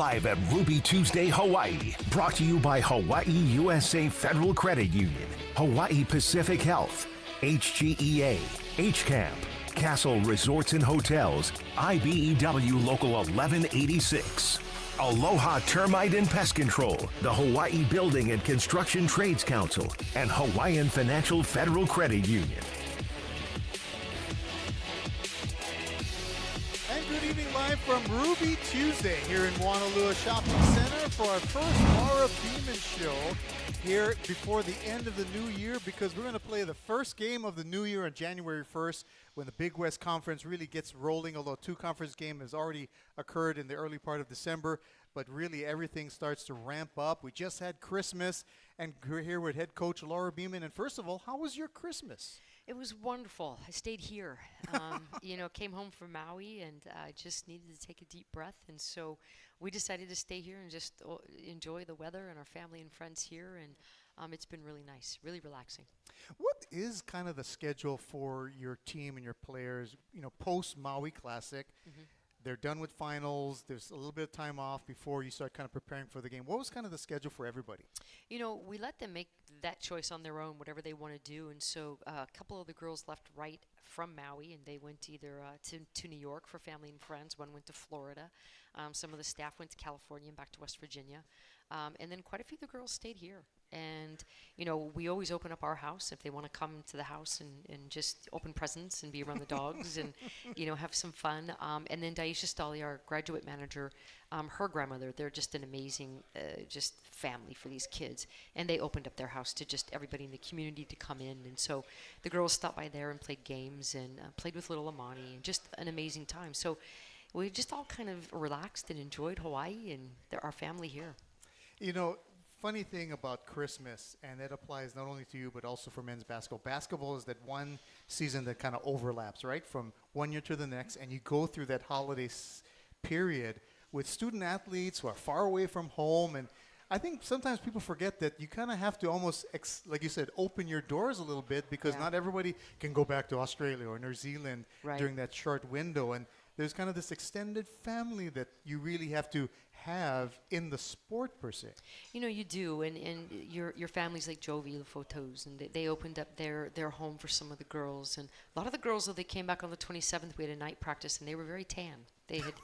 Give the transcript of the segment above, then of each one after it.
Live at Ruby Tuesday, Hawaii. Brought to you by Hawaii USA Federal Credit Union, Hawaii Pacific Health, HGEA, HCAMP, Castle Resorts and Hotels, IBEW Local 1186. Aloha Termite and Pest Control, the Hawaii Building and Construction Trades Council, and Hawaiian Financial Federal Credit Union. And good evening, live from Ruby Tuesday here in Moanalua Shopping Center for our first Laura Beeman Show here before the end of the new year, because we're going to play the first game of the new year on January 1st when the Big West Conference really gets rolling, although two conference games has already occurred in the early part of December, but really everything starts to ramp up. We just had Christmas, and we're here with head coach Laura Beeman. And first of all, how was your Christmas? It was wonderful. I stayed here. Came home from Maui, and I just needed to take a deep breath. And so we decided to stay here and just enjoy the weather and our family and friends here. And it's been really nice, really relaxing. What is kind of the schedule for your team and your players, post Maui Classic? Mm-hmm. They're done with finals. There's a little bit of time off before you start kind of preparing for the game. What was kind of the schedule for everybody? We let them make that choice on their own, whatever they want to do. And so a couple of the girls left right from Maui, and they went either to New York for family and friends. One went to Florida. Some of the staff went to California and back to West Virginia. And then quite a few of the girls stayed here. And, we always open up our house if they want to come to the house and just open presents and be around the dogs and, have some fun. And then Daisha Stali, our graduate manager, her grandmother, they're just an amazing just family for these kids. And they opened up their house to just everybody in the community to come in. And so the girls stopped by there and played games and played with little Amani, and just an amazing time. So we just all kind of relaxed and enjoyed Hawaii and our family here. Funny thing about Christmas, and that applies not only to you but also for men's basketball. Basketball is that one season that kind of overlaps, right, from one year to the next, and you go through that holiday period with student athletes who are far away from home. And I think sometimes people forget that you kind of have to almost, like you said, open your doors a little bit, because not everybody can go back to Australia or New Zealand during that short window. And there's kind of this extended family that you really have to have in the sport per se. You do, and your families like Jovi, the Photos, and they opened up their home for some of the girls. And a lot of the girls, though, they came back on the 27th. We had a night practice, and they were very tan. They had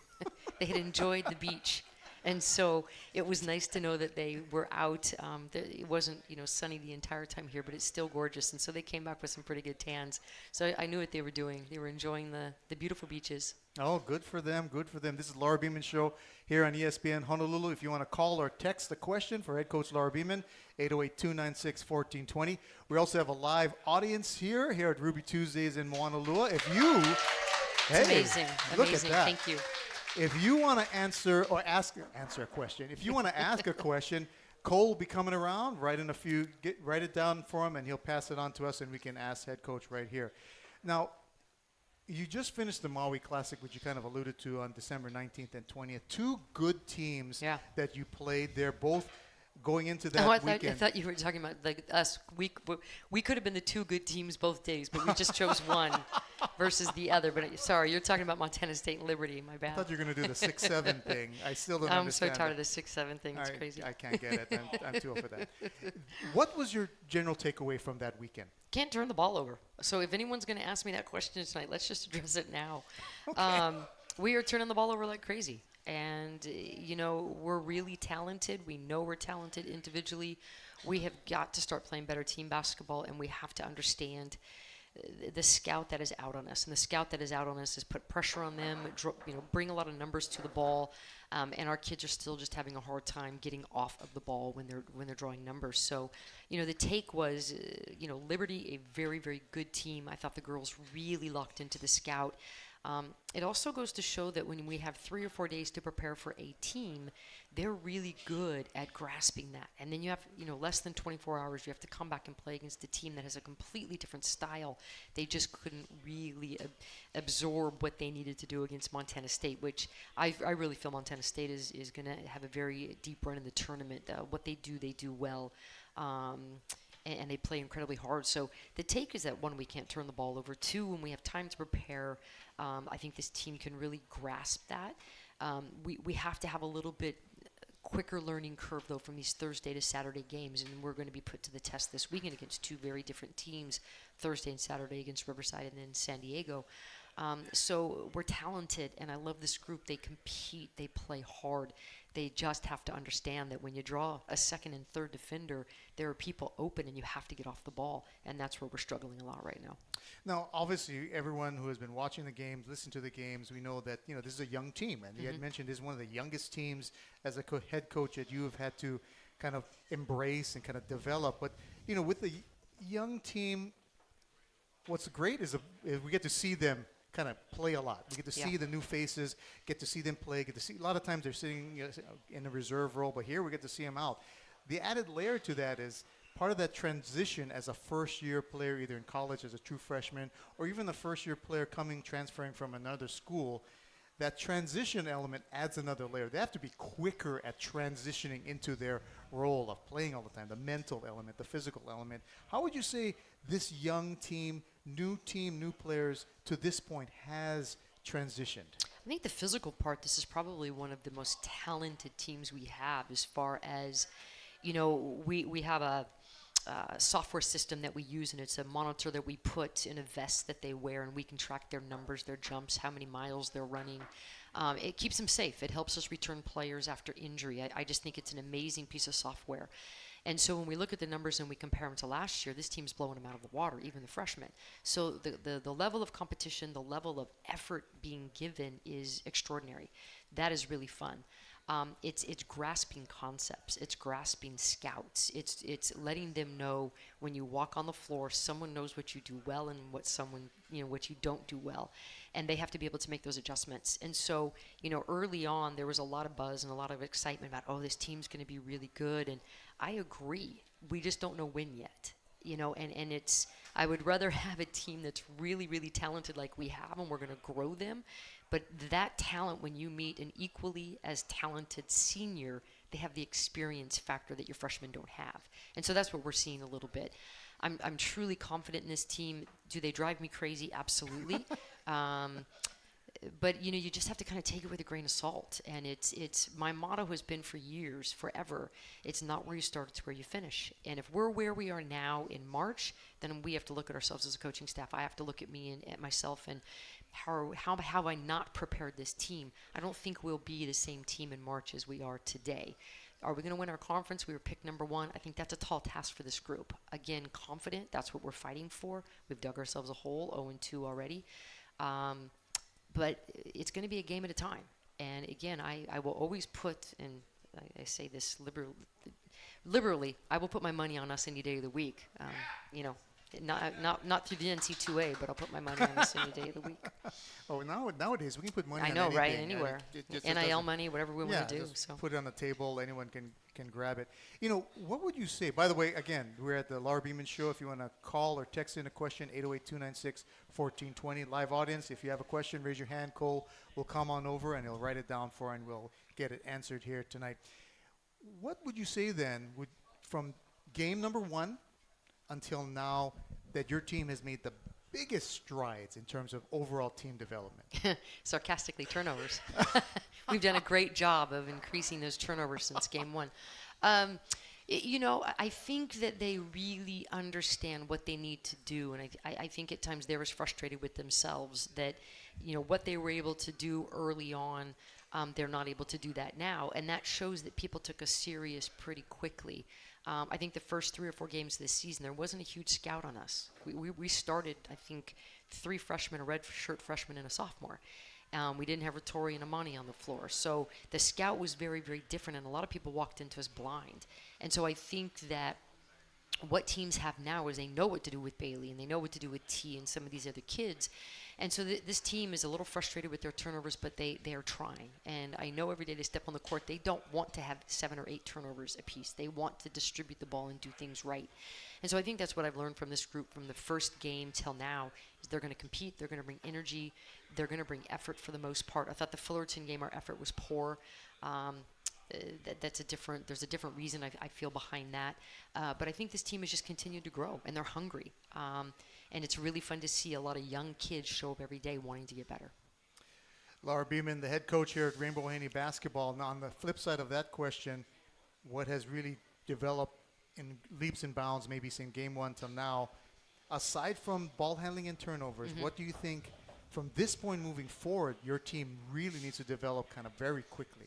they had enjoyed the beach. And so it was nice to know that they were out. It wasn't, sunny the entire time here, but it's still gorgeous. And so they came back with some pretty good tans. So I knew what they were doing. They were enjoying the beautiful beaches. Oh, good for them. Good for them. This is Laura Beeman Show here on ESPN Honolulu. If you want to call or text the question for head coach Laura Beeman, 808-296-1420. We also have a live audience here at Ruby Tuesdays in Moanalua. If you, it's amazing. Look Amazing. at that. Thank you. If you want to answer a question, if you want to ask a question, Cole will be coming around. Write it down for him, and he'll pass it on to us, and we can ask head coach right here. Now, you just finished the Maui Classic, which you kind of alluded to, on December 19th and 20th. Two good teams that you played. They're both going into that weekend. I thought you were talking about like us. We could have been the two good teams both days, but we just chose one versus the other. But sorry, you're talking about Montana State and Liberty. My bad. I thought you were going to do the 6-7 thing. I still don't I'm understand. so tired of the 6-7 thing. It's crazy. I can't get it. I'm too old for that. What was your general takeaway from that weekend? Can't turn the ball over. So if anyone's going to ask me that question tonight, let's just address it now. Okay. We are turning the ball over like crazy. And, we're really talented. We know we're talented individually. We have got to start playing better team basketball, and we have to understand the scout that is out on us. And the scout that is out on us is put pressure on them, bring a lot of numbers to the ball. And our kids are still just having a hard time getting off of the ball when they're drawing numbers. So, the take was, Liberty, a very, very good team. I thought the girls really locked into the scout. It also goes to show that when we have 3 or 4 days to prepare for a team, they're really good at grasping that. And then you have, less than 24 hours, you have to come back and play against a team that has a completely different style. They just couldn't really absorb what they needed to do against Montana State, which I really feel Montana State is going to have a very deep run in the tournament. What they do well. And they play incredibly hard. So the take is that, one, we can't turn the ball over. Two, when we have time to prepare, I think this team can really grasp that. We have to have a little bit, quicker learning curve, though, from these Thursday to Saturday games, and we're going to be put to the test this weekend against two very different teams, Thursday and Saturday against Riverside and then San Diego. So we're talented, and I love this group. They compete. They play hard. They just have to understand that when you draw a second and third defender, there are people open, and you have to get off the ball, and that's where we're struggling a lot right now. Now, obviously, everyone who has been watching the games, listened to the games, we know that, this is a young team. And you had mentioned this is one of the youngest teams as a head coach that you have had to kind of embrace and kind of develop. But, with the young team, what's great is we get to see them kind of play a lot. We get to see the new faces, get to see them play, get to see, a lot of times they're sitting in a reserve role, but here we get to see them out. The added layer to that is part of that transition as a first-year player, either in college as a true freshman, or even the first-year player transferring from another school. That transition element adds another layer. They have to be quicker at transitioning into their role of playing all the time, the mental element, the physical element. How would you say this young team, new players to this point has transitioned? I think the physical part, this is probably one of the most talented teams we have as far as, we have a software system that we use, and it's a monitor that we put in a vest that they wear, and we can track their numbers, their jumps, how many miles they're running. It keeps them safe. It helps us return players after injury. I just think it's an amazing piece of software. And so when we look at the numbers and we compare them to last year, this team's blowing them out of the water, even the freshmen. So the level of competition, the level of effort being given is extraordinary. That is really fun. It's grasping concepts. It's grasping scouts. It's letting them know when you walk on the floor, someone knows what you do well and what you don't do well. And they have to be able to make those adjustments. And so, early on, there was a lot of buzz and a lot of excitement about, this team's going to be really good. And I agree. We just don't know when yet. And it's, I would rather have a team that's really, really talented like we have, and we're going to grow them. But that talent, when you meet an equally as talented senior, they have the experience factor that your freshmen don't have. And so that's what we're seeing a little bit. I'm truly confident in this team. Do they drive me crazy? Absolutely. But, you just have to kind of take it with a grain of salt. And it's my motto has been for years, forever, it's not where you start, it's where you finish. And if we're where we are now in March, then we have to look at ourselves as a coaching staff. I have to look at me and at myself and how have I not prepared this team? I don't think we'll be the same team in March as we are today. Are we going to win our conference? We were picked number 1. I think that's a tall task for this group. Again, confident. That's what we're fighting for. We've dug ourselves a hole, 0-2 already. But it's going to be a game at a time. And again, I will always put, and I say this liberally, I will put my money on us any day of the week. Not through the NC2A, but I'll put my money on us any day of the week. Oh, nowadays we can put money on anything. I know, right? Anywhere. NIL money, whatever we want to do. So put it on the table. Anyone can grab it. What would you say? By the way, again, we're at the Laura Beeman Show. If you want to call or text in a question, 808-296-1420. Live audience, if you have a question, raise your hand. Cole will come on over and he'll write it down for, and we'll get it answered here tonight. What would you say then, from game number 1 until now, that your team has made the biggest strides in terms of overall team development? Sarcastically, turnovers. We've done a great job of increasing those turnovers since game 1. I think that they really understand what they need to do, and I think at times they're as frustrated with themselves that, what they were able to do early on, they're not able to do that now, and that shows that people took us serious pretty quickly. I think the first 3 or 4 games of this season, there wasn't a huge scout on us. We started, I think, 3 freshmen, a red shirt freshman, and a sophomore. We didn't have Rattori and Amani on the floor. So the scout was very, very different, and a lot of people walked into us blind. And so I think that what teams have now is they know what to do with Bailey, and they know what to do with T and some of these other kids. And so this team is a little frustrated with their turnovers, but they are trying. And I know every day they step on the court, they don't want to have 7 or 8 turnovers apiece. They want to distribute the ball and do things right. And so I think that's what I've learned from this group from the first game till now is they're going to compete, they're going to bring energy, they're going to bring effort for the most part. I thought the Fullerton game, our effort was poor. There's a different reason I feel behind that. But I think this team has just continued to grow, and they're hungry. And it's really fun to see a lot of young kids show up every day wanting to get better. Laura Beeman, the head coach here at Rainbow Haney Basketball. Now, on the flip side of that question, what has really developed in leaps and bounds, maybe since game one till now, aside from ball handling and turnovers, what do you think from this point moving forward your team really needs to develop kind of very quickly?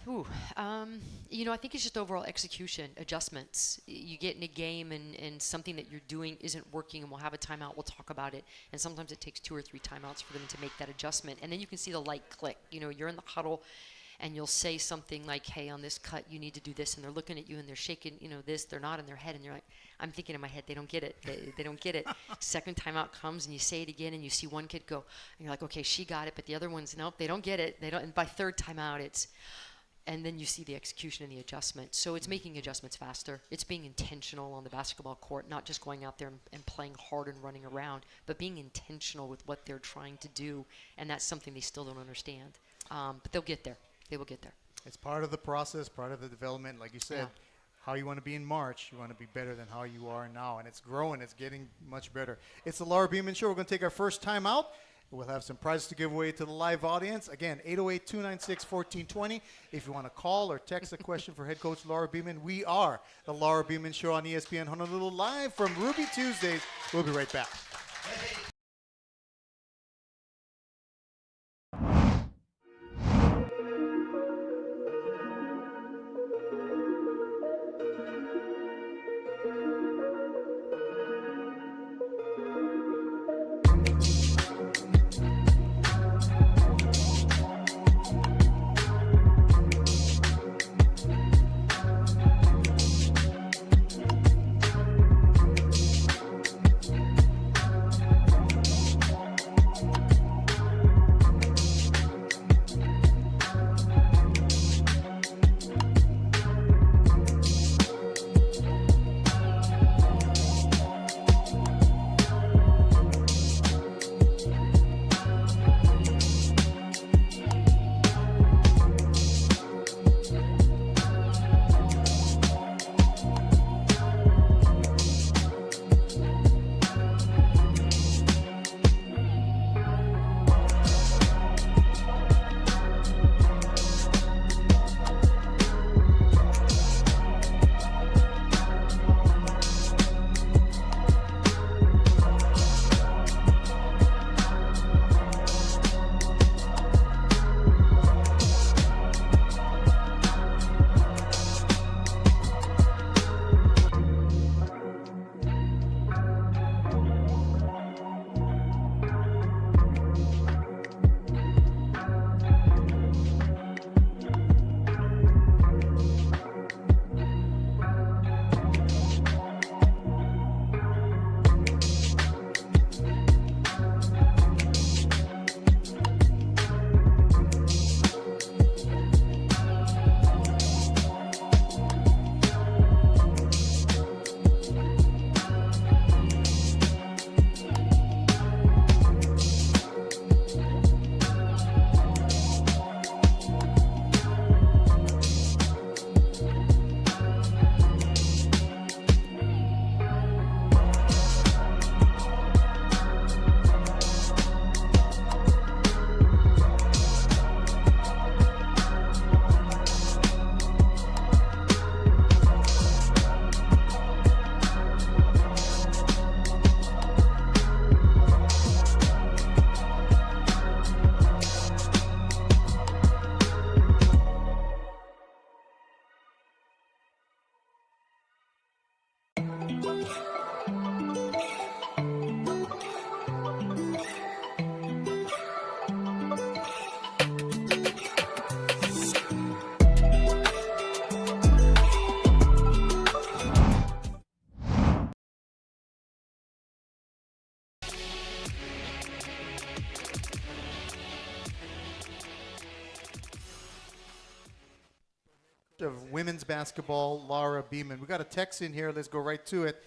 Ooh, I think it's just overall execution, adjustments. You get in a game and something that you're doing isn't working, and we'll have a timeout, we'll talk about it. And sometimes it takes 2 or 3 timeouts for them to make that adjustment. And then you can see the light click. You're in the huddle, and you'll say something like, hey, on this cut, you need to do this. And they're looking at you, and they're shaking, this. They're nodding their head, and you're like, I'm thinking in my head, they don't get it. They don't get it. Second timeout comes, and you say it again, and you see one kid go. And you're like, okay, she got it, but the other ones, nope, they don't get it. They don't. And by third timeout, it's... And then you see the execution and the adjustment. So it's making adjustments faster. It's being intentional on the basketball court, not just going out there and playing hard and running around, but being intentional with what they're trying to do. And that's something they still don't understand. But they'll get there. They will get there. It's part of the process, part of the development. Like you said, how you want to be in March, you want to be better than how you are now. And it's growing. It's getting much better. It's the Laura Beeman Show. We're going to take our first time out. We'll have some prizes to give away to the live audience. Again, 808-296-1420. If you want to call or text a question for head coach Laura Beeman, we are the Laura Beeman Show on ESPN Honolulu, live from Ruby Tuesdays. We'll be right back. Of women's basketball, Laura Beeman. We got a text in here. Let's go right to it.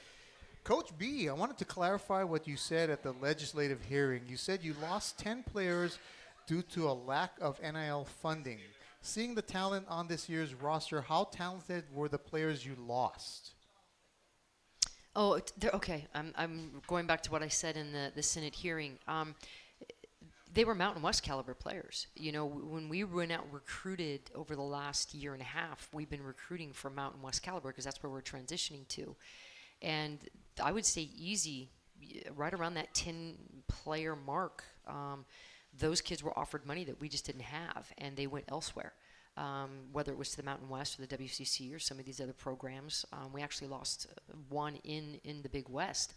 Coach B, I wanted to clarify what you said at the legislative hearing. You said you lost 10 players due to a lack of NIL funding. Seeing the talent on this year's roster, how talented were the players you lost? Oh, okay. I'm going back to what I said in the Senate hearing. They were Mountain West caliber players. You know, when we went out recruited over the last year and a half, we've been recruiting for Mountain West caliber because that's where we're transitioning to. And I would say easy, right around that 10-player mark, those kids were offered money that we just didn't have, and they went elsewhere. Whether it was to the Mountain West or the WCC or some of these other programs. We actually lost one in the Big West.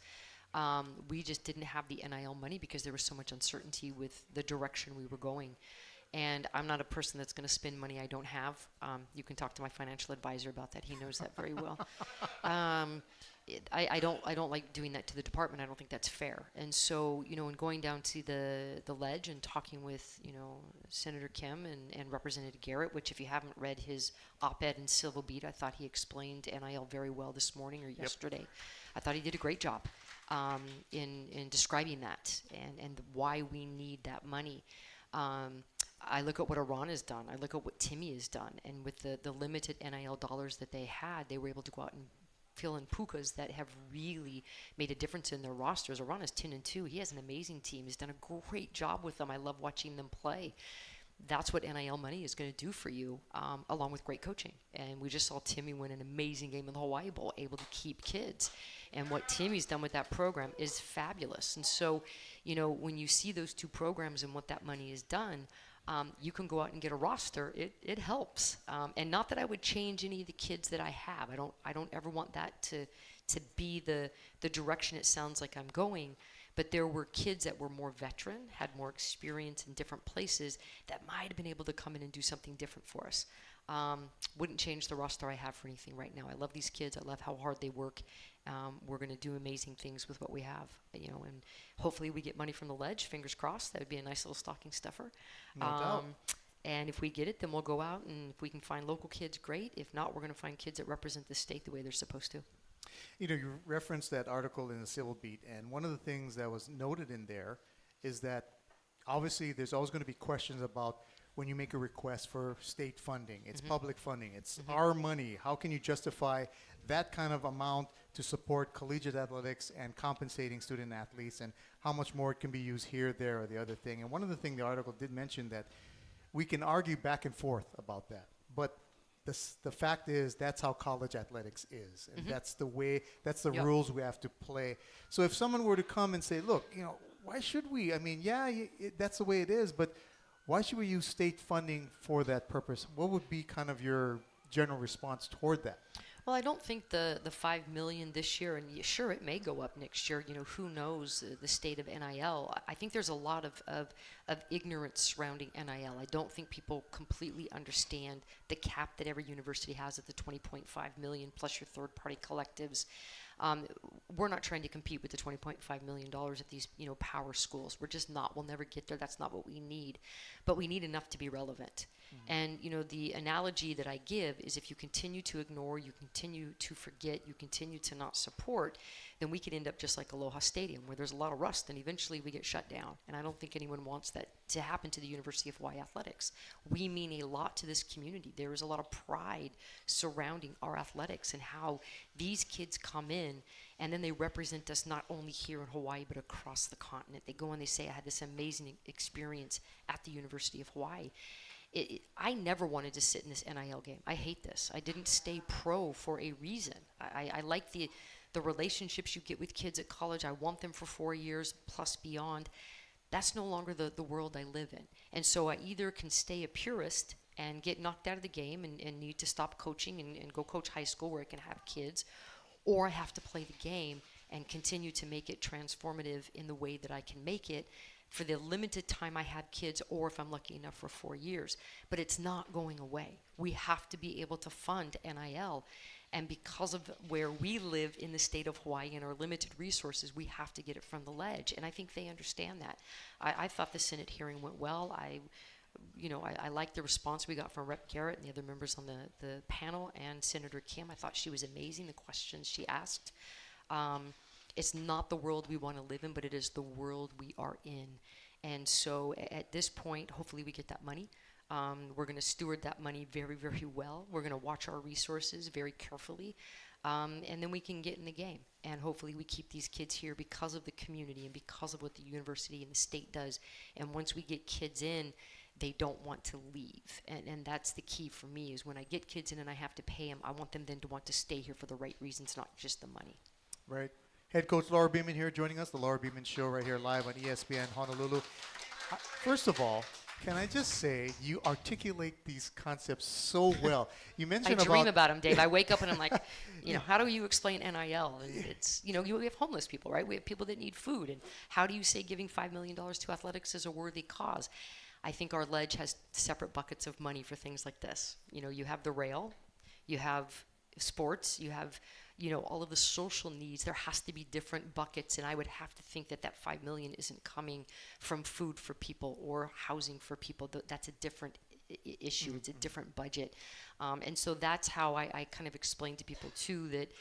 We just didn't have the NIL money because there was so much uncertainty with the direction we were going. And I'm not a person that's going to spend money I don't have. You can talk to my financial advisor about that. He knows that very well. I don't like doing that to the department. I don't think that's fair. And so, you know, in going down to the ledge and talking with, you know, Senator Kim and Representative Garrett, which if you haven't read his op-ed in Civil Beat, I thought he explained NIL very well this morning or yesterday. I thought he did a great job in describing that and why we need that money. I look at what Iran has done. I look at what Timmy has done. And with the limited NIL dollars that they had, they were able to go out and fill in pukas that have really made a difference in their rosters. Iran is 10-2. He has an amazing team. He's done a great job with them. I love watching them play. That's what NIL money is going to do for you, along with great coaching. And we just saw Timmy win an amazing game in the Hawaii Bowl, able to keep kids. And what Timmy's done with that program is fabulous. And so, you know, when you see those two programs and what that money has done, you can go out and get a roster. It helps. And not that I would change any of the kids that I have. I don't ever want that to be the direction it sounds like I'm going. But there were kids that were more veteran, had more experience in different places that might have been able to come in and do something different for us. Wouldn't change the roster I have for anything right now. I love these kids. I love how hard they work. We're going to do amazing things with what we have, you know, and hopefully we get money from the ledge. Fingers crossed. That would be a nice little stocking stuffer. No doubt. And if we get it, then we'll go out, and if we can find local kids, great. If not, we're going to find kids that represent the state the way they're supposed to. You know, you referenced that article in the Civil Beat, and one of the things that was noted in there is that obviously there's always going to be questions about when you make a request for state funding. It's public funding. It's our money. How can you justify that kind of amount to support collegiate athletics and compensating student athletes, and how much more it can be used here, there, or the other thing? And one of the things the article did mention that we can argue back and forth about that, but the fact is that's how college athletics is, and that's the way, that's the rules we have to play. So if someone were to come and say, look, you know, why should we? I mean, yeah, that's the way it is, but why should we use state funding for that purpose? What would be kind of your general response toward that? Well, I don't think the $5 million this year, and sure, it may go up next year. You know, who knows the state of NIL? I think there's a lot of ignorance surrounding NIL. I don't think people completely understand the cap that every university has at the $20.5 million plus your third-party collectives. We're not trying to compete with the $20.5 million at these, you know, power schools. We're just not. We'll never get there. That's not what we need. But we need enough to be relevant. And, you know, the analogy that I give is if you continue to ignore, you continue to forget, you continue to not support, then we could end up just like Aloha Stadium, where there's a lot of rust, and eventually we get shut down. And I don't think anyone wants that to happen to the University of Hawaii Athletics. We mean a lot to this community. There is a lot of pride surrounding our athletics and how these kids come in, and then they represent us not only here in Hawaii, but across the continent. They go and they say, I had this amazing experience at the University of Hawaii. I never wanted to sit in this NIL game. I hate this. I didn't stay pro for a reason. I like the relationships you get with kids at college. I want them for 4 years plus beyond. That's no longer the world I live in. And so I either can stay a purist and get knocked out of the game and need to stop coaching and go coach high school where I can have kids, or I have to play the game and continue to make it transformative in the way that I can make it for the limited time I have kids, or if I'm lucky enough for 4 years. But it's not going away. We have to be able to fund NIL. And because of where we live in the state of Hawaii and our limited resources, we have to get it from the ledge. And I think they understand that. I thought the Senate hearing went well. I liked the response we got from Rep. Garrett and the other members on the panel, and Senator Kim. I thought she was amazing, the questions she asked. It's not the world we want to live in, but it is the world we are in. And so at this point, hopefully we get that money. We're going to steward that money very, very well. We're going to watch our resources very carefully. and then we can get in the game. And hopefully we keep these kids here because of the community and because of what the university and the state does. And once we get kids in, they don't want to leave. And that's the key for me, is when I get kids in and I have to pay them, I want them then to want to stay here for the right reasons, not just the money. Right. Head coach Laura Beeman here joining us, the Laura Beeman Show right here live on ESPN Honolulu. First of all, can I just say you articulate these concepts so well. You mentioned I dream about them, Dave. I wake up and I'm like, how do you explain NIL? And it's, we have homeless people, right? We have people that need food. And how do you say giving $5 million to athletics is a worthy cause? I think our ledge has separate buckets of money for things like this. You have the rail, you have sports, you have all of the social needs. There has to be different buckets, and I would have to think that $5 million isn't coming from food for people or housing for people. That's a different issue. It's a different budget, and so that's how I kind of explain to people too that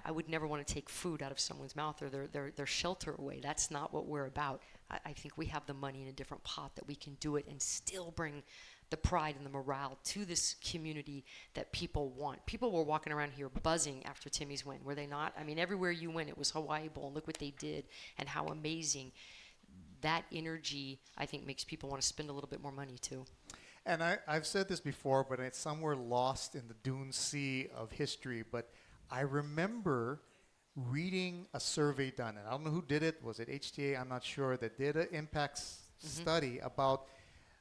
I would never want to take food out of someone's mouth or their shelter away. That's not what we're about. I think we have the money in a different pot that we can do it and still bring the pride and the morale to this community that people want. People were walking around here buzzing after Timmy's win, were they not? I mean, everywhere you went, it was Hawaii Bowl. Look what they did and how amazing. That energy, I think, makes people want to spend a little bit more money, too. And I've said this before, but it's somewhere lost in the dune sea of history. But I remember reading a survey done, and I don't know who did it. Was it HTA? I'm not sure. That did an impacts study about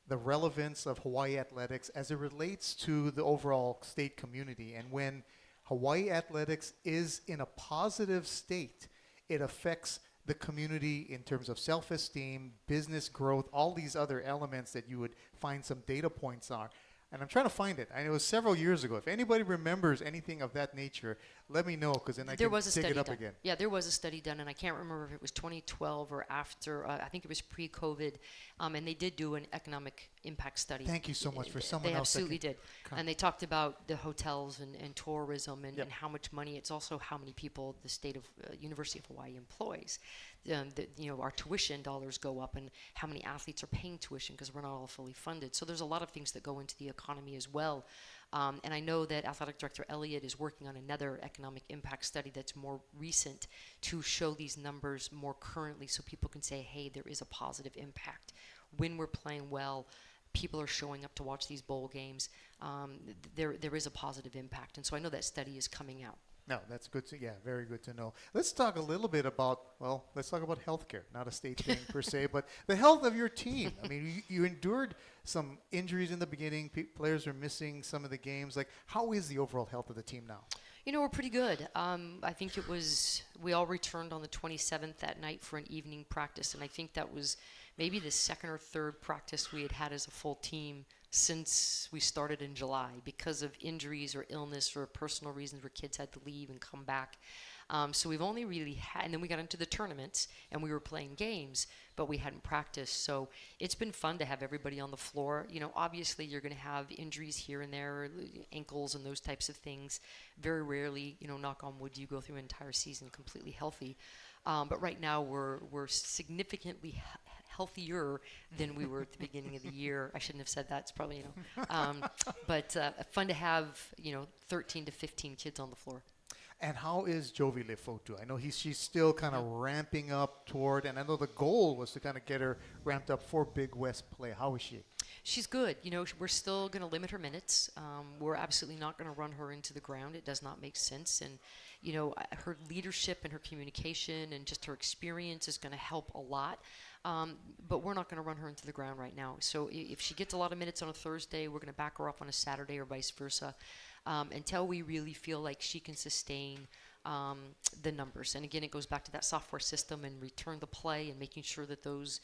the relevance of Hawaii athletics as it relates to the overall state community. And when Hawaii athletics is in a positive state, it affects the community in terms of self-esteem, business growth, all these other elements that you would find some data points on. And I'm trying to find it. It was several years ago. If anybody remembers anything of that nature, let me know, because then I can dig it up again. Yeah, there was a study done, and I can't remember if it was 2012 or after. I think it was pre-COVID, and they did do an economic impact study. Thank you so much for someone They else. They absolutely did. And they talked about the hotels and tourism and how much money. It's also how many people the state of University of Hawaii employs. Our tuition dollars go up, and how many athletes are paying tuition because we're not all fully funded. So there's a lot of things that go into the economy as well. And I know that Athletic Director Elliott is working on another economic impact study that's more recent to show these numbers more currently, so people can say, hey, there is a positive impact. When we're playing well, people are showing up to watch these bowl games. There is a positive impact. And so I know that study is coming out. No, that's good to, very good to know. Let's talk a little bit about, let's talk about healthcare. Not a state thing per se, but the health of your team. I mean, you endured some injuries in the beginning. Players are missing some of the games. Like, how is the overall health of the team now? We're pretty good. I think we all returned on the 27th that night for an evening practice, and I think that was maybe the second or third practice we had as a full team since we started in July because of injuries or illness or personal reasons where kids had to leave and come back. So we've only really had, and then we got into the tournaments and we were playing games, but we hadn't practiced. So it's been fun to have everybody on the floor. Obviously you're going to have injuries here and there, ankles and those types of things. Very rarely, knock on wood, you go through an entire season completely healthy. But right now we're significantly healthier than we were at the beginning of the year. I shouldn't have said that. It's probably, but fun to have, 13 to 15 kids on the floor. And how is Jovi Lefotu? I know she's still kind of ramping up toward, and I know the goal was to kind of get her ramped up for Big West play. How is she? She's good. We're still going to limit her minutes. We're absolutely not going to run her into the ground. It does not make sense. And, her leadership and her communication and just her experience is going to help a lot. But we're not going to run her into the ground right now. So if she gets a lot of minutes on a Thursday, we're going to back her up on a Saturday or vice versa until we really feel like she can sustain the numbers. And again, it goes back to that software system and return to play and making sure that those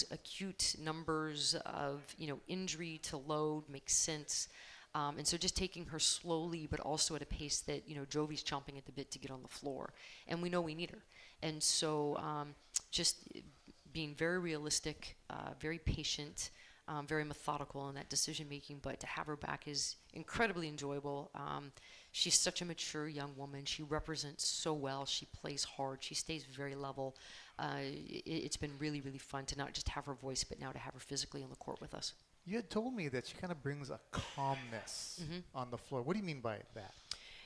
acute numbers of injury to load make sense. And so just taking her slowly, but also at a pace that Jovi's chomping at the bit to get on the floor, and we know we need her. And so just being very realistic, very patient, very methodical in that decision making, but to have her back is incredibly enjoyable. She's such a mature young woman. She represents so well. She plays hard. She stays very level. It's been really, really fun to not just have her voice, but now to have her physically on the court with us. You had told me that she kind of brings a calmness on the floor. What do you mean by that?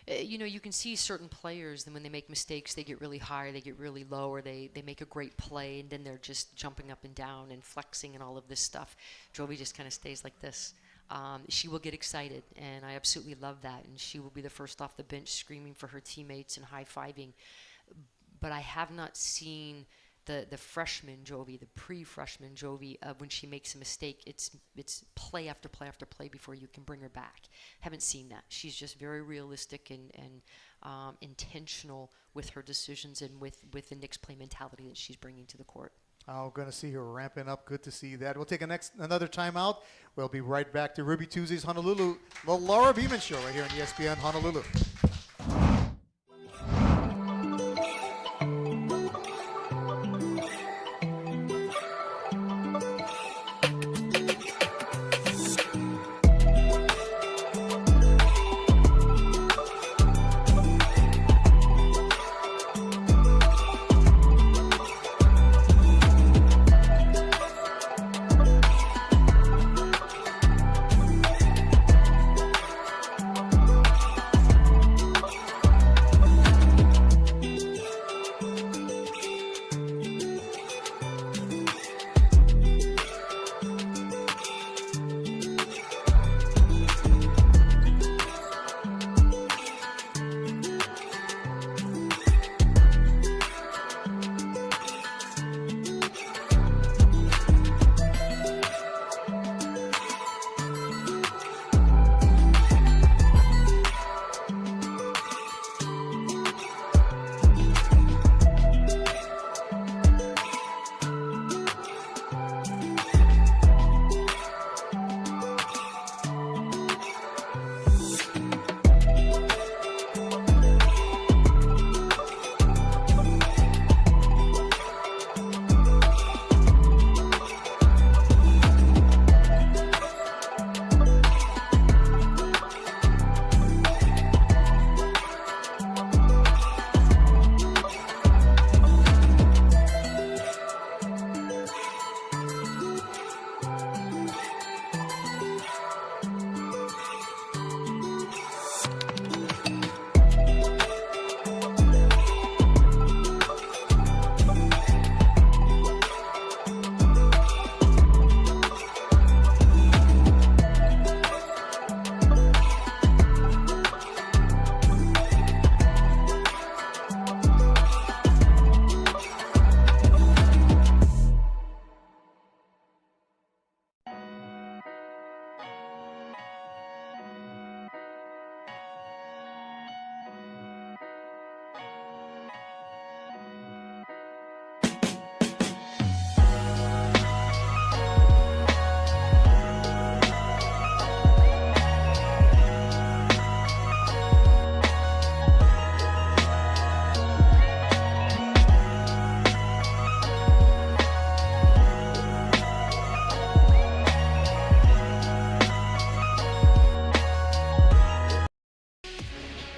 You can see certain players, then when they make mistakes, they get really high, they get really low, or they make a great play, and then they're just jumping up and down and flexing and all of this stuff. Jovi just kind of stays like this. She will get excited, and I absolutely love that, and she will be the first off the bench screaming for her teammates and high-fiving. But I have not seen the freshman Jovi, the pre-freshman Jovi, when she makes a mistake, it's play after play after play before you can bring her back. Haven't seen that. She's just very realistic and intentional with her decisions and with the Knicks play mentality that she's bringing to the court. I'm going to see her ramping up. Good to see that. We'll take another timeout. We'll be right back to Ruby Tuesdays Honolulu, the Laura Beeman Show right here on ESPN Honolulu.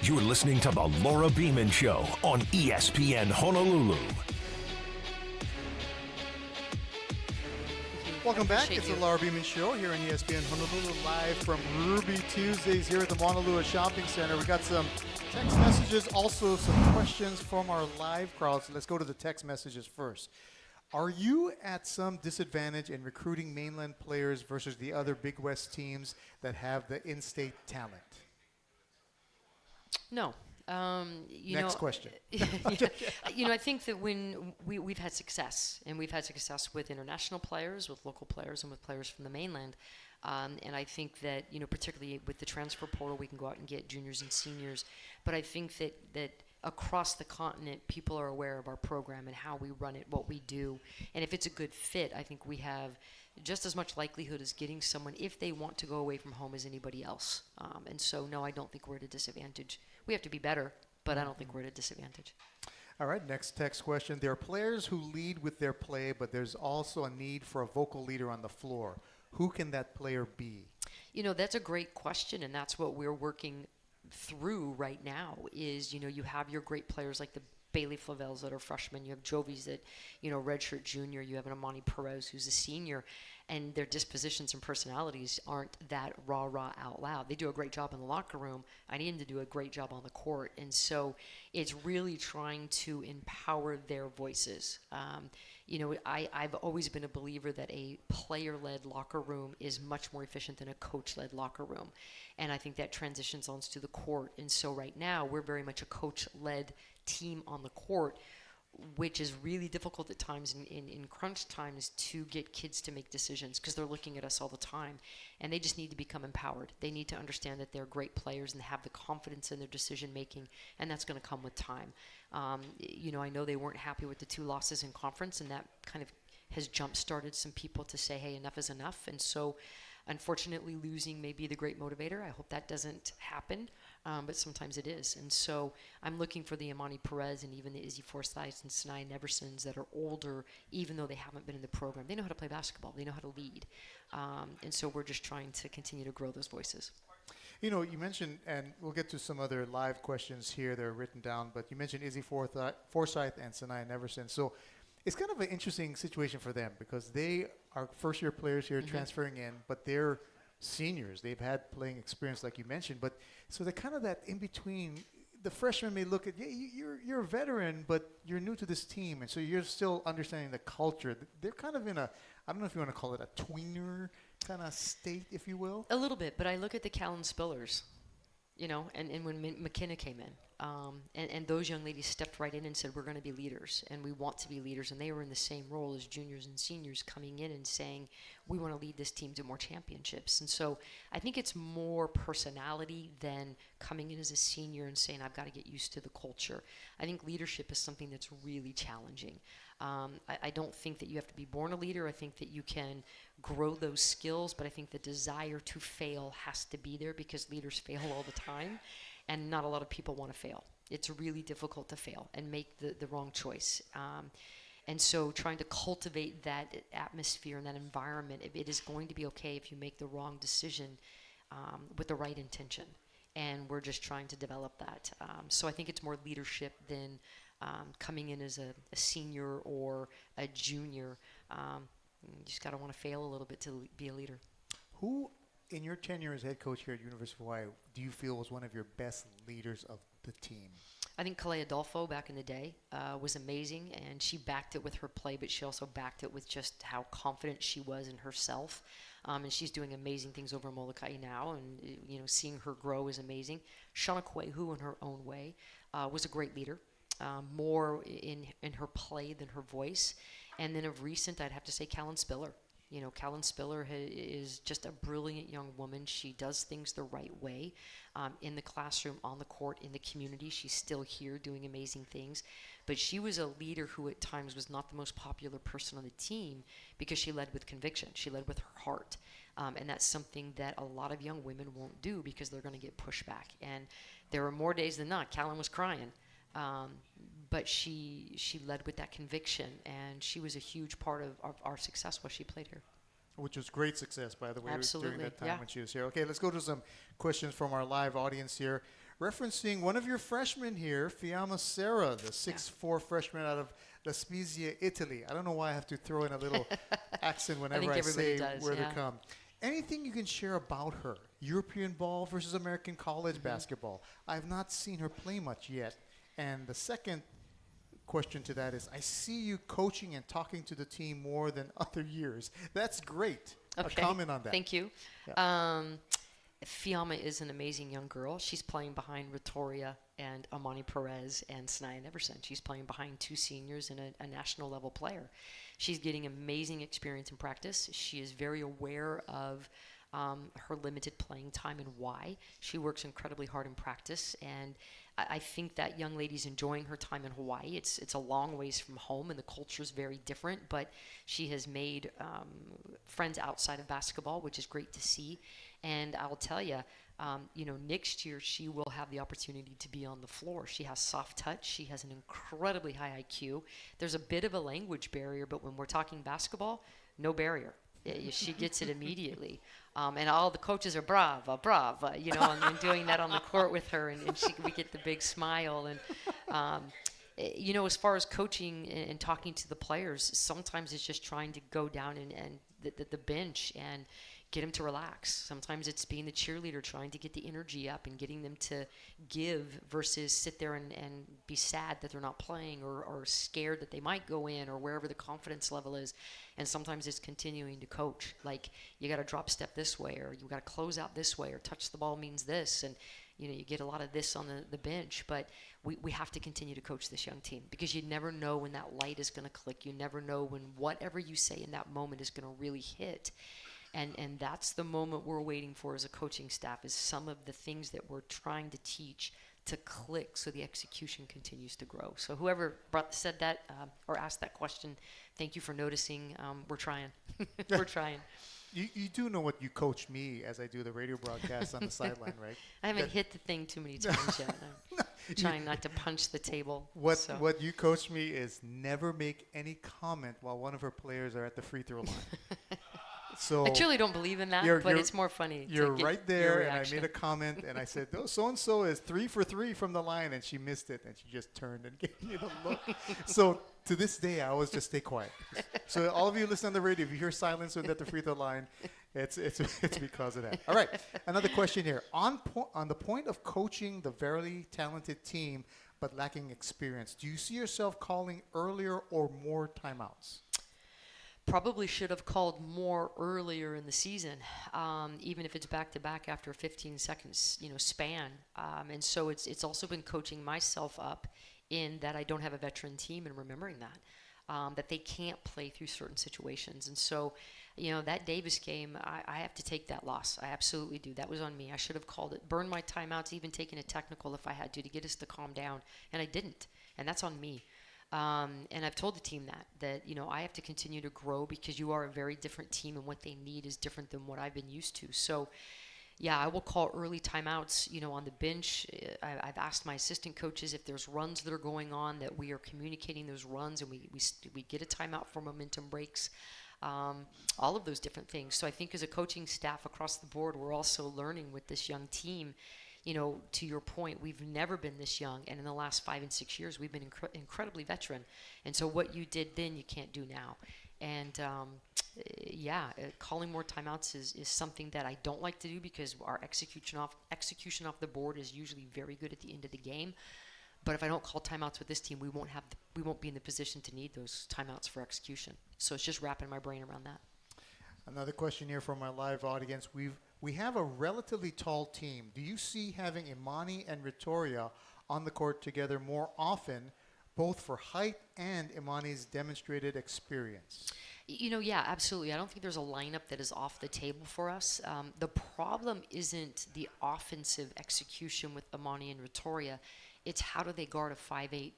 You're listening to the Laura Beeman Show on ESPN Honolulu. Welcome back. It's the Laura Beeman Show here on ESPN Honolulu, live from Ruby Tuesdays here at the Moanalua Shopping Center. We got some text messages, also some questions from our live crowd. So let's go to the text messages first. Are you at some disadvantage in recruiting mainland players versus the other Big West teams that have the in-state talent? No. Next question. I think that when we've had success, and we've had success with international players, with local players, and with players from the mainland. And I think that, particularly with the transfer portal, we can go out and get juniors and seniors. But I think that across the continent, people are aware of our program and how we run it, what we do. And if it's a good fit, I think we have just as much likelihood as getting someone, if they want to go away from home, as anybody else. And so, no, I don't think we're at a disadvantage. We have to be better, but I don't think we're at a disadvantage. All right, next text question. There are players who lead with their play, but there's also a need for a vocal leader on the floor. Who can that player be? That's a great question, and that's what we're working through right now is, you have your great players like the Bailey Flavels that are freshmen. You have Jovi's that, redshirt junior. You have an Amani Perez who's a senior. and their dispositions and personalities aren't that rah-rah out loud. They do a great job in the locker room. I need them to do a great job on the court. And so it's really trying to empower their voices. I've always been a believer that a player-led locker room is much more efficient than a coach-led locker room. And I think that transitions on to the court. And so right now, we're very much a coach-led team on the court, which is really difficult at times in crunch times to get kids to make decisions because they're looking at us all the time, and they just need to become empowered. They need to understand that they're great players and have the confidence in their decision making, and that's going to come with time. I know they weren't happy with the 2 losses in conference, and that kind of has jump-started some people to say, hey, enough is enough. And so unfortunately, losing may be the great motivator. I hope that doesn't happen, but sometimes it is. And so I'm looking for the Amani Perez and even the Izzy Forsyths and Sinai Neversons that are older, even though they haven't been in the program. They know how to play basketball. They know how to lead. And so we're just trying to continue to grow those voices. You mentioned, and we'll get to some other live questions here that are written down, but you mentioned Izzy Forsyth and Sinai Neverson. So it's kind of an interesting situation for them because they are first-year players here transferring in, but they're seniors. They've had playing experience, like you mentioned. But so they're kind of that in between. The freshmen may look at, you're a veteran, but you're new to this team, and so you're still understanding the culture. They're kind of in a, I don't know if you want to call it a tweener kind of state, if you will. A little bit, but I look at the Callan Spillers, and when McKenna came in, and those young ladies stepped right in and said, we're going to be leaders, and we want to be leaders, and they were in the same role as juniors and seniors coming in and saying, we want to lead this team to more championships. And so I think it's more personality than coming in as a senior and saying, I've got to get used to the culture. I think leadership is something that's really challenging. I don't think that you have to be born a leader. I think that you can grow those skills, but I think the desire to fail has to be there because leaders fail all the time, and not a lot of people want to fail. It's really difficult to fail and make the wrong choice. And so trying to cultivate that atmosphere and that environment, it is going to be okay if you make the wrong decision with the right intention. And we're just trying to develop that. So I think it's more leadership than coming in as a senior or a junior. You just got to want to fail a little bit to be a leader. Who, in your tenure as head coach here at University of Hawaii, do you feel was one of your best leaders of the team? I think Kalea Adolfo back in the day was amazing, and she backed it with her play, but she also backed it with just how confident she was in herself. And she's doing amazing things over in Molokai now, and seeing her grow is amazing. Shauna Kwehu, in her own way, was a great leader, more in her play than her voice. And then of recent, I'd have to say Callan Spiller. Callan Spiller is just a brilliant young woman. She does things the right way in the classroom, on the court, in the community. She's still here doing amazing things. But she was a leader who at times was not the most popular person on the team because she led with conviction. She led with her heart. And that's something that a lot of young women won't do because they're going to get pushback. And there were more days than not. Callan was crying. But she led with that conviction, and she was a huge part of our success while she played here. Which was great success, by the way, Absolutely, during that time when she was here. Okay, let's go to some questions from our live audience here. Referencing one of your freshmen here, Fiamma Serra, the 6'4" freshman out of La Spezia, Italy. I don't know why I have to throw in a little accent whenever I say where they come. Anything you can share about her? European ball versus American college basketball. I've not seen her play much yet. And the second question to that is, I see you coaching and talking to the team more than other years. That's great. Okay. A comment on that. Thank you. Yeah. Fiamma is an amazing young girl. She's playing behind Ratoria and Amani Perez and Sinai Neverson. She's playing behind 2 seniors and a national level player. She's getting amazing experience in practice. She is very aware of her limited playing time and why. She works incredibly hard in practice, and I think that young lady's enjoying her time in Hawaii. It's a long ways from home, and the culture's very different, but she has made friends outside of basketball, which is great to see. And I'll tell you, next year she will have the opportunity to be on the floor. She has soft touch. She has an incredibly high IQ. There's a bit of a language barrier, but when we're talking basketball, no barrier. She gets it immediately. And all the coaches are brava, and doing that on the court with her, and we get the big smile. And, As far as coaching and talking to the players, sometimes it's just trying to go down and the bench and get them to relax. Sometimes it's being the cheerleader, trying to get the energy up and getting them to give versus sit there and be sad that they're not playing or scared that they might go in or wherever the confidence level is. And sometimes it's continuing to coach. Like, you got to drop step this way, or you got to close out this way, or touch the ball means this. And, you get a lot of this on the bench. But we have to continue to coach this young team, because you never know when that light is going to click. You never know when whatever you say in that moment is going to really hit. And that's the moment we're waiting for as a coaching staff, is some of the things that we're trying to teach to click so the execution continues to grow. So whoever said that or asked that question, thank you for noticing. We're trying. We're trying. You do know what you coach me as I do the radio broadcast on the sideline, right? I haven't hit the thing too many times yet. I'm trying not to punch the table. What you coach me is never make any comment while one of her players are at the free throw line. So I truly don't believe in that, but it's more funny. You're right there, and I made a comment, and I said, "Oh, so and so is 3 for 3 from the line," and she missed it, and she just turned and gave me the look. So to this day, I always just stay quiet. So all of you listen on the radio, if you hear silence at the free throw line, it's because of that. All right, another question here. On the point of coaching the very talented team but lacking experience, do you see yourself calling earlier or more timeouts? Probably should have called more earlier in the season, even if it's back-to-back after a 15 seconds, span. And so it's also been coaching myself up in that I don't have a veteran team and remembering that they can't play through certain situations. And so, that Davis game, I have to take that loss. I absolutely do. That was on me. I should have called it, burned my timeouts, even taken a technical if I had to get us to calm down. And I didn't. And that's on me. And I've told the team that I have to continue to grow, because you are a very different team, and what they need is different than what I've been used to. So, yeah, I will call early timeouts, on the bench. I've asked my assistant coaches if there's runs that are going on, that we are communicating those runs, and we get a timeout for momentum breaks, all of those different things. So I think as a coaching staff across the board, we're also learning with this young team. To your point, we've never been this young, and in the last 5 and 6 years, we've been incredibly veteran. And so what you did then, you can't do now. And calling more timeouts is something that I don't like to do, because our execution off the board is usually very good at the end of the game. But if I don't call timeouts with this team, we won't be in the position to need those timeouts for execution. So it's just wrapping my brain around that. Another question here from my live audience. We have a relatively tall team. Do you see having Imani and Ritoria on the court together more often, both for height and Imani's demonstrated experience? Yeah, absolutely. I don't think there's a lineup that is off the table for us. The problem isn't the offensive execution with Imani and Ritoria. It's how do they guard a 5'8"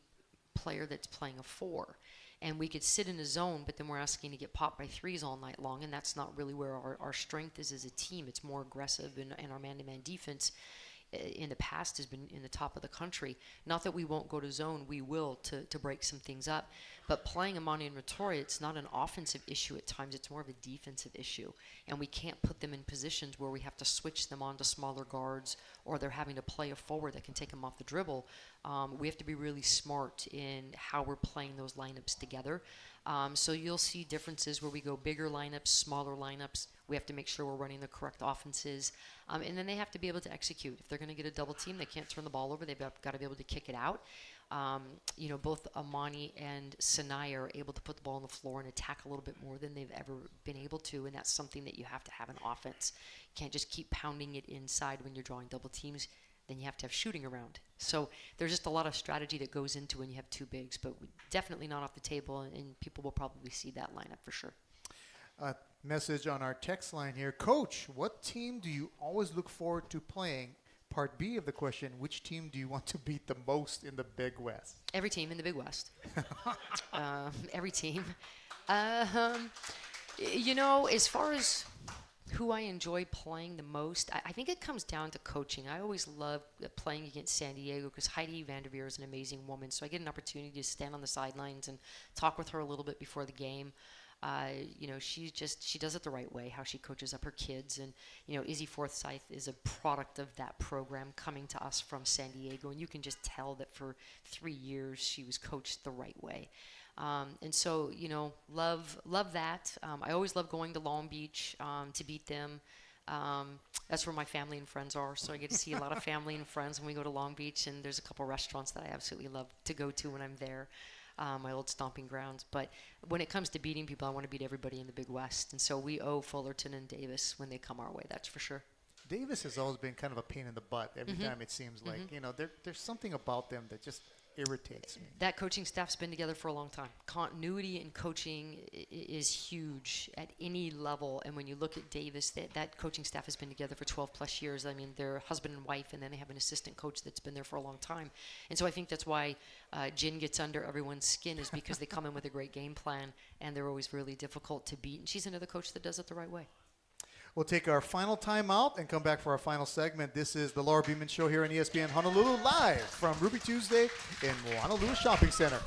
player that's playing a 4? And we could sit in a zone, but then we're asking to get popped by threes all night long, and that's not really where our strength is as a team. It's more aggressive, and our man-to-man defense in the past has been in the top of the country. Not that we won't go to zone, we will to break some things up. But playing Imani and Ritoria, it's not an offensive issue at times, it's more of a defensive issue. And we can't put them in positions where we have to switch them on to smaller guards, or they're having to play a forward that can take them off the dribble. We have to be really smart in how we're playing those lineups together. So you'll see differences where we go bigger lineups, smaller lineups. We have to make sure we're running the correct offenses. And then they have to be able to execute. If they're going to get a double team, they can't turn the ball over. They've got to be able to kick it out. Both Imani and Sanaya are able to put the ball on the floor and attack a little bit more than they've ever been able to. And that's something that you have to have in offense. You can't just keep pounding it inside when you're drawing double teams. Then you have to have shooting around. So there's just a lot of strategy that goes into when you have two bigs, but definitely not off the table, and people will probably see that lineup for sure. Message on our text line here. Coach, what team do you always look forward to playing? Part B of the question, which team do you want to beat the most in the Big West? Every team in the Big West. Every team. As far as who I enjoy playing the most, I think it comes down to coaching. I always love playing against San Diego because Heidi Vanderveer is an amazing woman. So I get an opportunity to stand on the sidelines and talk with her a little bit before the game. She does it the right way, how she coaches up her kids. And, Izzy Forsyth is a product of that program coming to us from San Diego. And you can just tell that for 3 years she was coached the right way. And so, love that. I always love going to Long Beach to beat them. That's where my family and friends are. So I get to see a lot of family and friends when we go to Long Beach. And there's a couple restaurants that I absolutely love to go to when I'm there. My old stomping grounds. But when it comes to beating people, I want to beat everybody in the Big West. And so we owe Fullerton and Davis when they come our way, that's for sure. Davis has always been kind of a pain in the butt every time it seems like. There's something about them that just irritates me. That coaching staff's been together for a long time. Continuity in coaching is huge at any level. And when you look at Davis, that coaching staff has been together for 12 plus years. I mean, they're husband and wife, and then they have an assistant coach that's been there for a long time. And so I think that's why Jen gets under everyone's skin, is because they come in with a great game plan, and they're always really difficult to beat. And she's another coach that does it the right way. We'll take our final time out and come back for our final segment. This is the Laura Beeman Show here on ESPN Honolulu, live from Ruby Tuesday in Moanalua Shopping Center.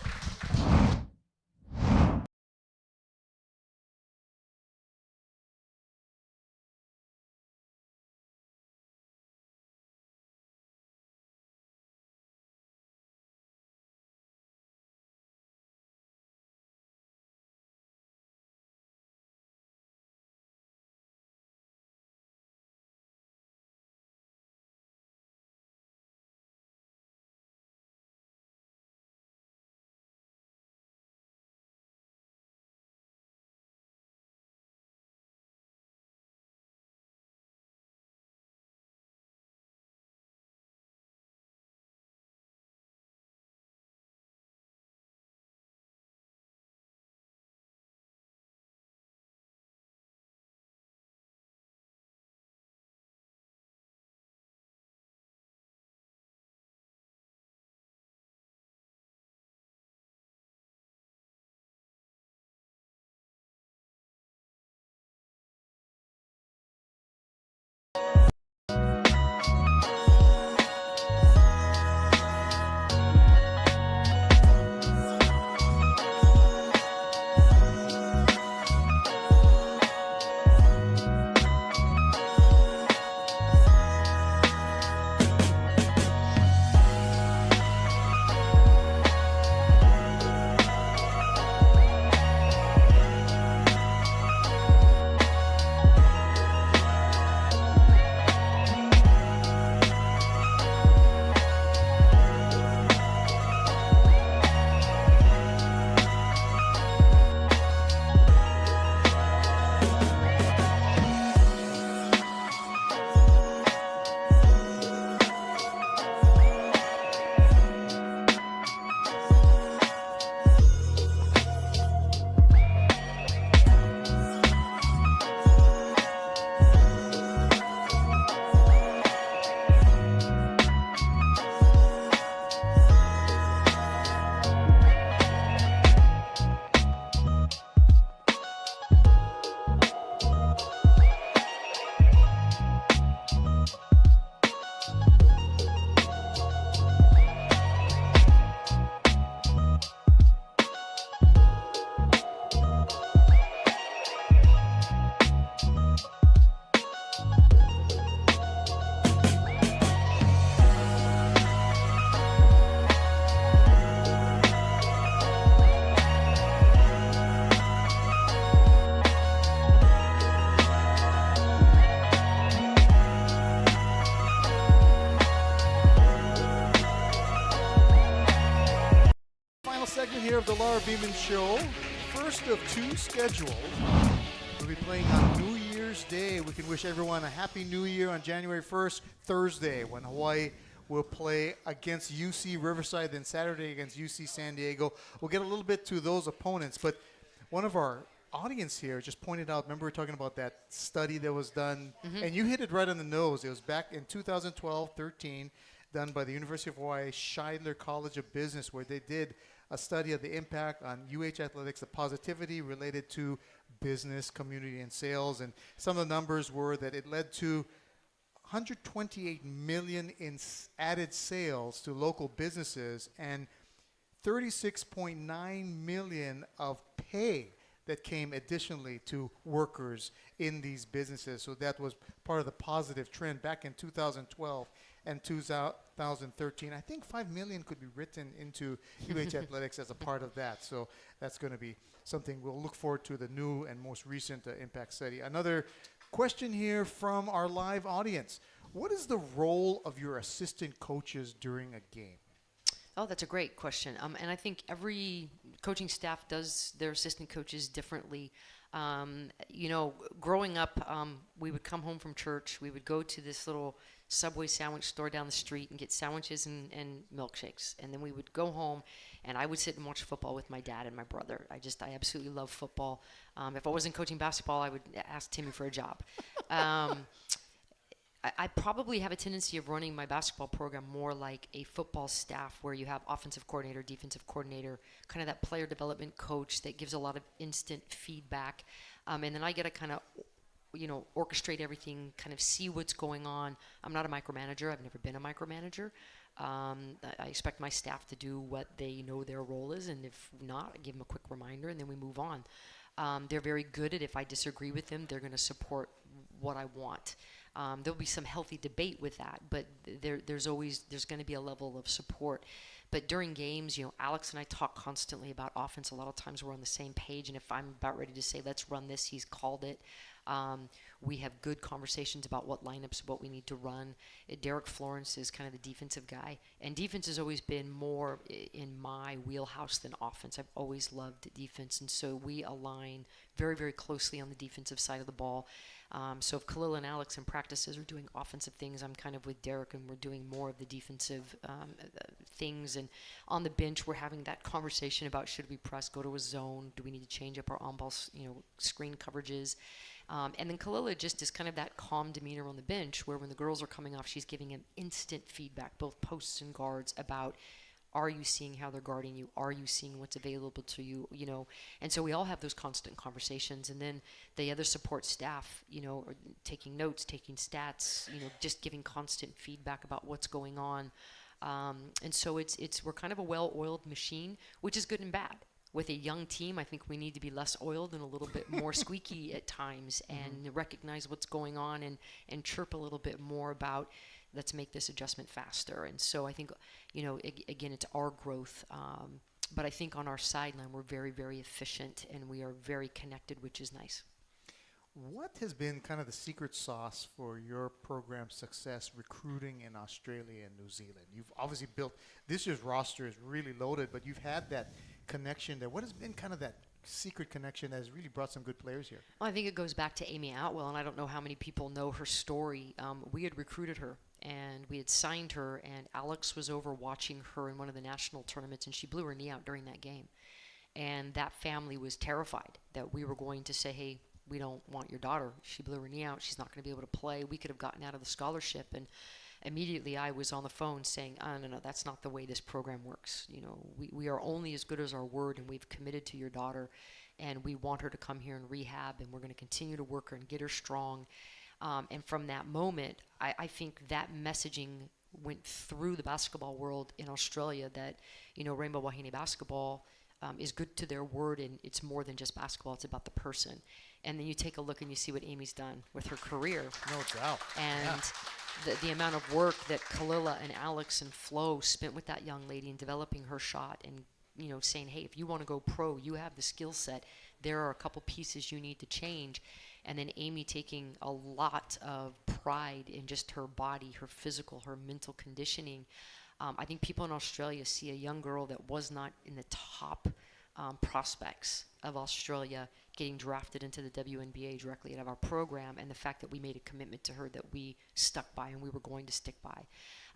Segment here of the Laura Beeman Show. First of two scheduled. We'll be playing on New Year's Day. We can wish everyone a Happy New Year on January 1st, Thursday, when Hawaii will play against UC Riverside, then Saturday against UC San Diego. We'll get a little bit to those opponents, but one of our audience here just pointed out, remember we were talking about that study that was done, and you hit it right on the nose. It was back in 2012-13, done by the University of Hawaii Scheidler College of Business, where they did a study of the impact on UH athletics, the positivity related to business, community, and sales. And some of the numbers were that it led to 128 million in added sales to local businesses and 36.9 million of pay that came additionally to workers in these businesses. So that was part of the positive trend back in 2012 and 2013. I think 5 million could be written into UH Athletics as a part of that. So that's going to be something we'll look forward to, the new and most recent impact study. Another question here from our live audience. What is the role of your assistant coaches during a game? Oh, that's a great question. And I think every coaching staff does their assistant coaches differently. Growing up, we would come home from church. We would go to this little Subway sandwich store down the street and get sandwiches and milkshakes. And then we would go home, and I would sit and watch football with my dad and my brother. I absolutely love football. If I wasn't coaching basketball, I would ask Timmy for a job. I probably have a tendency of running my basketball program more like a football staff, where you have offensive coordinator, defensive coordinator, kind of that player development coach that gives a lot of instant feedback. And then I get to kind of, orchestrate everything, kind of see what's going on. I'm not a micromanager. I've never been a micromanager. I expect my staff to do what they know their role is, and if not, I give them a quick reminder, and then we move on. They're very good at, if I disagree with them, they're going to support what I want. There'll be some healthy debate with that, but there's going to be a level of support. But during games, Alex and I talk constantly about offense. A lot of times we're on the same page, and if I'm about ready to say, let's run this, he's called it. We have good conversations about what lineups, what we need to run. Derek Florence is kind of the defensive guy, and defense has always been more in my wheelhouse than offense. I've always loved defense, and so we align very, very closely on the defensive side of the ball. So if Khalil and Alex in practices are doing offensive things, I'm kind of with Derek, and we're doing more of the defensive things. And on the bench, we're having that conversation about, should we press, go to a zone, do we need to change up our on-ball screen coverages. And then Kalila just is kind of that calm demeanor on the bench, where when the girls are coming off, she's giving them instant feedback, both posts and guards, about, are you seeing how they're guarding you? Are you seeing what's available to you? And so we all have those constant conversations. And then the other support staff, are taking notes, taking stats, just giving constant feedback about what's going on. And so we're kind of a well-oiled machine, which is good and bad. With a young team, I think we need to be less oiled and a little bit more squeaky at times, and recognize what's going on and chirp a little bit more about, let's make this adjustment faster. And so I think, again, it's our growth. But I think on our sideline, we're very, very efficient, and we are very connected, which is nice. What has been kind of the secret sauce for your program's success recruiting in Australia and New Zealand? You've obviously built, this year's roster is really loaded, but you've had that connection there. What has been kind of that secret connection that has really brought some good players here? Well, I think it goes back to Amy Atwell, and I don't know how many people know her story. We had recruited her, and we had signed her, and Alex was over watching her in one of the national tournaments, and she blew her knee out during that game. And that family was terrified that we were going to say, hey, we don't want your daughter. She blew her knee out. She's not going to be able to play. We could have gotten out of the scholarship. And immediately I was on the phone saying, no, that's not the way this program works. We are only as good as our word, and we've committed to your daughter, and we want her to come here and rehab, and we're going to continue to work her and get her strong. And from that moment, I think that messaging went through the basketball world in Australia that, Rainbow Wahine basketball is good to their word, and it's more than just basketball. It's about the person. And then you take a look and you see what Amy's done with her career. No doubt. And the amount of work that Kalila and Alex and Flo spent with that young lady in developing her shot, and saying, hey, if you want to go pro, you have the skill set. There are a couple pieces you need to change. And then Amy taking a lot of pride in just her body, her physical, her mental conditioning. I think people in Australia see a young girl that was not in the top prospects of Australia getting drafted into the WNBA directly out of our program, and the fact that we made a commitment to her that we stuck by and we were going to stick by.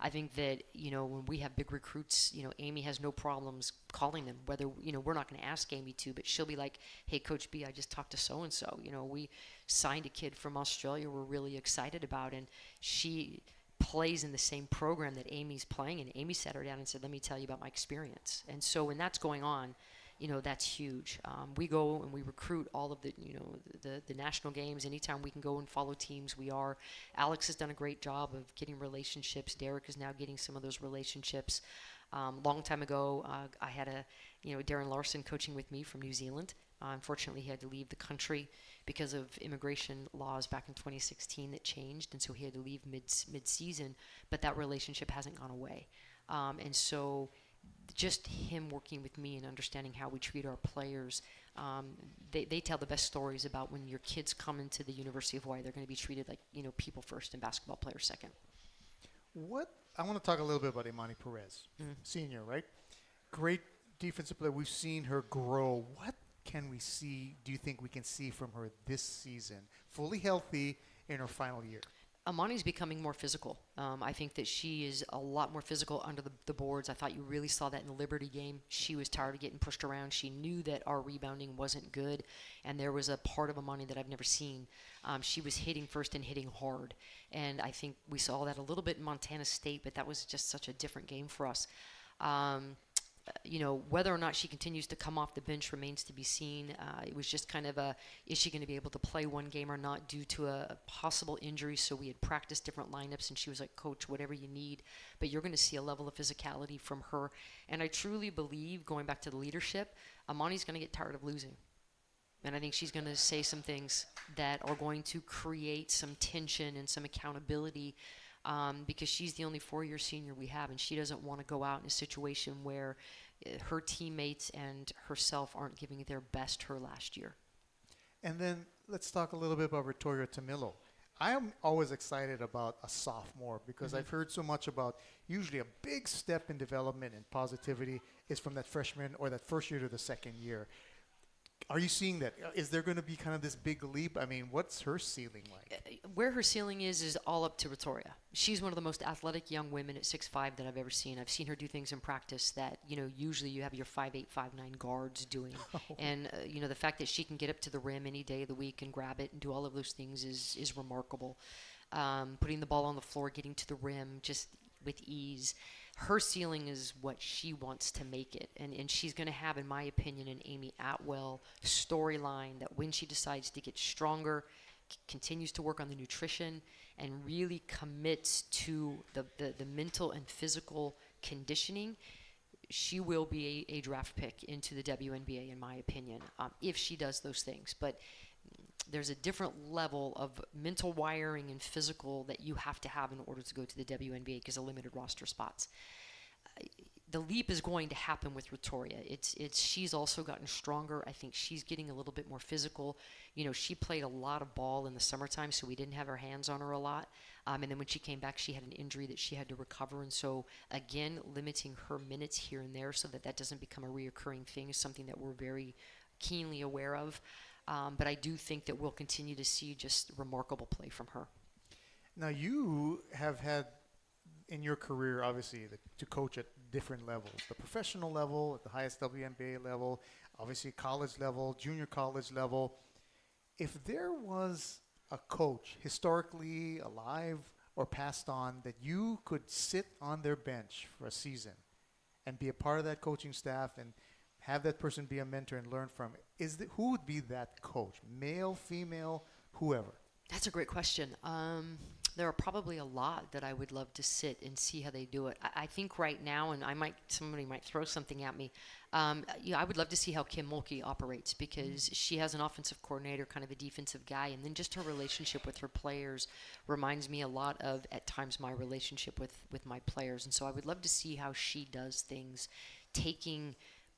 I think that, when we have big recruits, Amy has no problems calling them, whether, we're not going to ask Amy to, but she'll be like, hey, Coach B, I just talked to so-and-so. We signed a kid from Australia we're really excited about, and she plays in the same program that Amy's playing, and Amy sat her down and said, let me tell you about my experience. And so when that's going on, that's huge. We go and we recruit all of the national games. Anytime we can go and follow teams, we are. Alex has done a great job of getting relationships. Derek is now getting some of those relationships. Long time ago, I had Darren Larson coaching with me from New Zealand. Unfortunately, he had to leave the country because of immigration laws back in 2016 that changed, and so he had to leave mid-season. But that relationship hasn't gone away, and so just him working with me and understanding how we treat our players. They tell the best stories about when your kids come into the University of Hawaii, they're going to be treated like people first and basketball players second. I want to talk a little bit about Imani Perez, senior, right? Great defensive player. We've seen her grow. What can we see, do you think we can see from her this season, fully healthy in her final year? Amani's becoming more physical. I think that she is a lot more physical under the boards. I thought you really saw that in the Liberty game. She was tired of getting pushed around. She knew that our rebounding wasn't good, and there was a part of Amani that I've never seen. She was hitting first and hitting hard, and I think we saw that a little bit in Montana State, but that was just such a different game for us. Whether or not she continues to come off the bench remains to be seen. It was just kind of is she going to be able to play one game or not due to a possible injury? So we had practiced different lineups, and she was like, Coach, whatever you need. But you're going to see a level of physicality from her. And I truly believe, going back to the leadership, Amani's going to get tired of losing. And I think she's going to say some things that are going to create some tension and some accountability, because she's the only four-year senior we have, and she doesn't want to go out in a situation where her teammates and herself aren't giving their best her last year. And then let's talk a little bit about Victoria Tamilo. I am always excited about a sophomore because I've heard so much about usually a big step in development and positivity is from that freshman or that first year to the second year. Are you seeing that? Is there going to be kind of this big leap? I mean, what's her ceiling like? Where her ceiling is all up to Victoria. She's one of the most athletic young women at 6'5" that I've ever seen. I've seen her do things in practice that, usually you have your 5'8", 5'9" guards doing. And, the fact that she can get up to the rim any day of the week and grab it and do all of those things is remarkable. Putting the ball on the floor, getting to the rim just with ease. Her ceiling is what she wants to make it. And she's going to have, in my opinion, an Amy Atwell storyline that when she decides to get stronger, continues to work on the nutrition, and really commits to the mental and physical conditioning, she will be a draft pick into the WNBA, in my opinion, if she does those things. But there's a different level of mental wiring and physical that you have to have in order to go to the WNBA because of limited roster spots. The leap is going to happen with Victoria. She's also gotten stronger. I think she's getting a little bit more physical. She played a lot of ball in the summertime, so we didn't have our hands on her a lot. And then when she came back, she had an injury that she had to recover. And so, again, limiting her minutes here and there so that doesn't become a reoccurring thing is something that we're very keenly aware of. But I do think that we'll continue to see just remarkable play from her. Now, you have had in your career, obviously, to coach at different levels. The professional level, at the highest WNBA level, obviously college level, junior college level. If there was a coach historically alive or passed on that you could sit on their bench for a season and be a part of that coaching staff and have that person be a mentor and learn from it, who would be that coach? Male, female, whoever? That's a gret question. There are probably a lot that I would love to sit and see how they do it. I think right now, and somebody might throw something at me. I would love to see how Kim Mulkey operates because she has an offensive coordinator, kind of a defensive guy, and then just her relationship with her players reminds me a lot of, at times, my relationship with my players. And so I would love to see how she does things, taking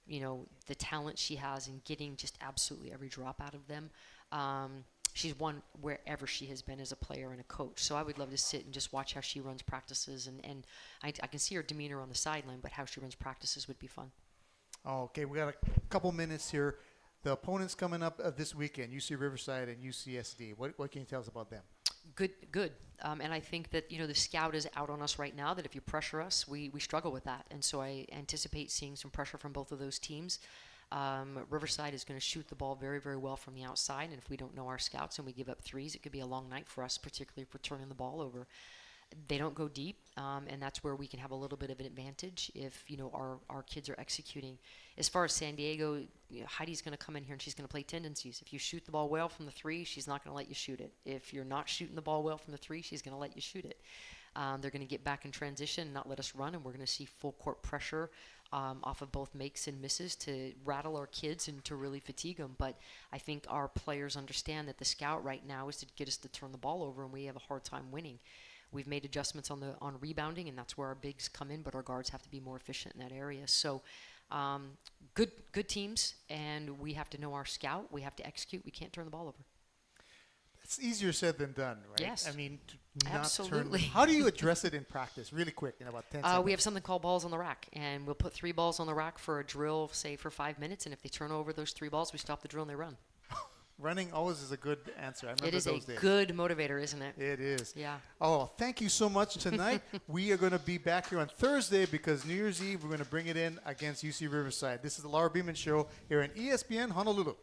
the talent she has and getting just absolutely every drop out of them. She's won wherever she has been as a player and a coach. So I would love to sit and just watch how she runs practices. And I can see her demeanor on the sideline, but how she runs practices would be fun. Okay, we got a couple minutes here. The opponents coming up this weekend, UC Riverside and UCSD. What can you tell us about them? Good. And I think that, the scout is out on us right now, that if you pressure us, we struggle with that. And so I anticipate seeing some pressure from both of those teams. Riverside is going to shoot the ball very, very well from the outside. And if we don't know our scouts and we give up threes, it could be a long night for us, particularly if we're turning the ball over. They don't go deep, and that's where we can have a little bit of an advantage if, our kids are executing. As far as San Diego, Heidi's going to come in here and she's going to play tendencies. If you shoot the ball well from the three, she's not going to let you shoot it. If you're not shooting the ball well from the three, she's going to let you shoot it. They're going to get back in transition, not let us run, and we're going to see full court pressure off of both makes and misses to rattle our kids and to really fatigue them. But I think our players understand that the scout right now is to get us to turn the ball over, and we have a hard time winning. We've made adjustments on rebounding, and that's where our bigs come in, but our guards have to be more efficient in that area. So good teams, and we have to know our scout. We have to execute. We can't turn the ball over. It's easier said than done, right? Yes. I mean, to not Absolutely. Turn. How do you address it in practice, really quick, in about 10 seconds? We have something called balls on the rack, and we'll put 3 balls on the rack for a drill, say for 5 minutes, and if they turn over those 3 balls, we stop the drill and they run. Running always is a good answer. I remember It is those a days. good motivator, isn't it? It is. Yeah. Oh, thank you so much tonight. We are going to be back here on Thursday because New Year's Eve, we're going to bring it in against UC Riverside. This is the Laura Beeman Show here on ESPN Honolulu.